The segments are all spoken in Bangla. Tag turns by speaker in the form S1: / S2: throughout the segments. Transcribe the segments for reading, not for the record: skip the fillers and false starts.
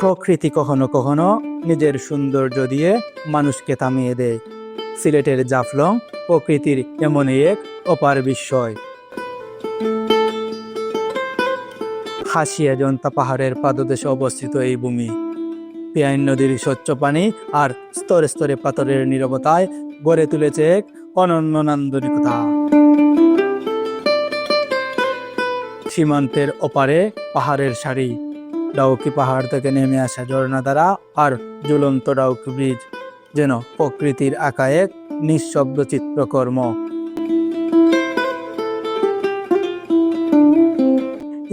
S1: প্রকৃতি কখনো কখনো নিজের সৌন্দর্য দিয়ে মানুষকে থামিয়ে দেয়। সিলেটের জাফলং প্রকৃতির এমনই এক অপার বিস্ময়। খাসিয়াজন্তা পাহাড়ের পাদদেশে অবস্থিত এই ভূমি পিয়াইন নদীর স্বচ্ছ পানি আর স্তরে স্তরে পাথরের নীরবতায় গড়ে তুলেছে এক অনন্য নান্দনিকতা। সীমান্তের ওপারে পাহাড়ের সারি, ডাউকি পাহাড় থেকে নেমে আসা ঝর্ণাধারা আর ঝুলন্ত ডাউকি ব্রিজ যেন প্রকৃতির আঁকা এক নিঃশব্দ চিত্রকর্ম।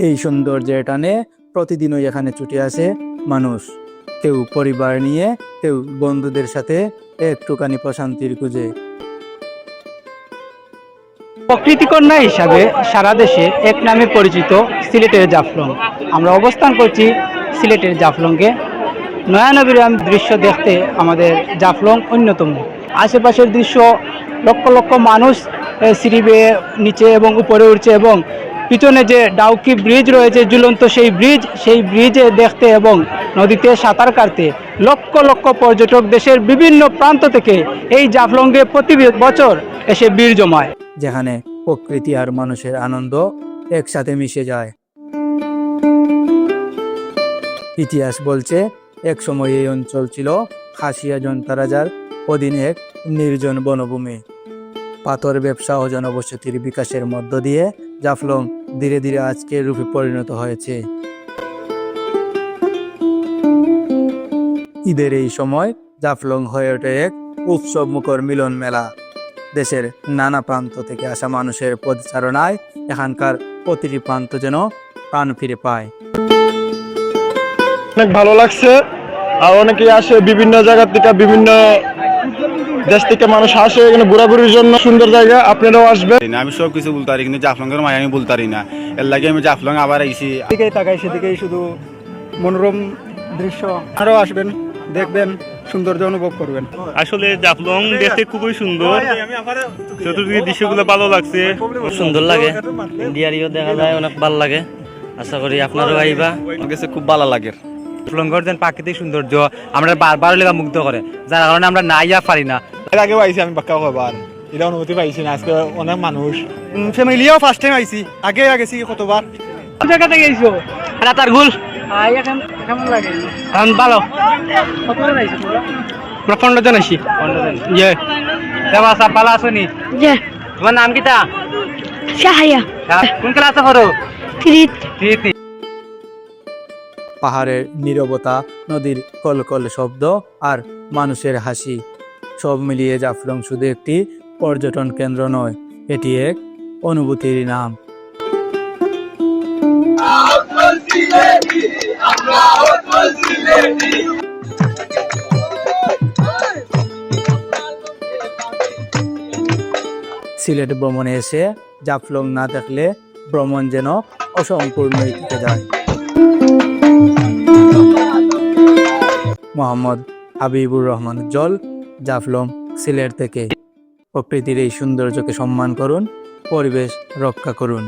S1: এই সৌন্দর্যের টানে প্রতিদিনই এখানে ছুটে আসে মানুষ, কেউ পরিবার নিয়ে, কেউ বন্ধুদের সাথে একটুখানি প্রশান্তির খুঁজে।
S2: প্রকৃতি কন্যা হিসাবে সারা দেশে এক নামে পরিচিত সিলেটের জাফলং। আমরা অবস্থান করছি সিলেটের জাফলংয়ে। নয়ানবীরাম দৃশ্য দেখতে আমাদের জাফলং অন্যতম। আশেপাশের দৃশ্য, লক্ষ লক্ষ মানুষ সিঁড়ি বেয়ে নিচে এবং উপরে উঠছে, এবং পিছনে যে ডাউকি ব্রিজ রয়েছে ঝুলন্ত, সেই ব্রিজে দেখতে এবং নদীতে সাঁতার কাটতে লক্ষ লক্ষ পর্যটক দেশের বিভিন্ন প্রান্ত থেকে এই জাফলংয়ে প্রতি বছর এসে ভিড় জমায়,
S1: যেখানে প্রকৃতি আর মানুষের আনন্দ একসাথে মিশে যায়। ইতিহাস বলছে এক সময় এই অঞ্চল ছিল খাসিয়াজন্তা রাজার অধীনে এক নির্জন বনভূমি। পাথর ব্যবসা ও জনবসতির বিকাশের মধ্য দিয়ে জাফলং ধীরে ধীরে আজকের রূপে পরিণত হয়েছে। ঈদের এই সময় জাফলং হয়ে ওঠে এক উৎসব মুখর মিলন মেলা। দেশের নানা প্রান্ত থেকে আসা মানুষের পদচারণায় এখানকার প্রতিটি প্রান্ত যেন প্রাণ ফিরে পায়।
S3: অনেক ভালো লাগছে, আর অনেকে আসে বিভিন্ন জায়গা থেকে, বিভিন্ন দেশ থেকে মানুষ আসে এখানে ঘোরাঘুরির জন্য। সুন্দর জায়গা, আপনারাও আসবেন।
S4: আমি সব কিছু বলতে পারি, কিন্তু জাফলংয়ের মায় আমি বলতে পারি না। এর লাগে আমি জাফলং আবার আইছি।
S2: দিকেই তাকাই, সেদিকেই শুধু মনোরম দৃশ্য। আরও আসবেন, দেখবেন, সৌন্দর্য অনুভব করবেন।
S5: আসলে জাফলং দেখতে খুবই সুন্দর, চতুর্দিকে দৃশ্যগুলো ভালো লাগছে,
S6: সুন্দর লাগে। ইন্ডিয়ারিও দেখা যায়, অনেক ভালো লাগে। আশা করি আপনারও আইবা,
S4: আমার কাছে খুব ভালো লাগে।
S2: জাফলংয়ের যেন প্রাকৃতিক সৌন্দর্য আমরা বারবার লেখা মুগ্ধ করে, যার কারণে আমরা না ইয়া পারি না।
S3: এর আগেও আইছি আমি পাক্কা কবার, এটা অনুমতি পাইছি না। আজকে অনেক মানুষ,
S2: ফ্যামিলিও ফার্স্ট টাইম আইছি, আগে গেছি কতবার। কোন জায়গাতে গেছো? রাতার গুল। এখন কেমন লাগে? এখন ভালো। কতজন আইছো তোমরা? আমরা 15 জন আইছি। 15 জন। ইয়ে। দেবা সব ভালো আছো নি?
S7: জি।
S2: তোমার নাম কিটা?
S7: শাহায়া।
S2: কোন ক্লাসে পড়ো?
S7: 3
S1: পাহাড়ের নীরবতা, নদীর কলকল শব্দ আর মানুষের হাসি সব মিলিয়ে জাফলং শুধু একটি পর্যটন কেন্দ্র নয়, এটি এক অনুভূতির নাম। সিলেট ভ্রমণে এসে জাফলং না দেখলে ভ্রমণ যেন অসম্পূর্ণই থেকে যায়। মোহাম্মদ হাবিবুর রহমান উজ্জ্বল, জাফলং, সিলেট থেকে। প্রকৃতির এই সৌন্দর্যকে সম্মান করুন, পরিবেশ রক্ষা করুন।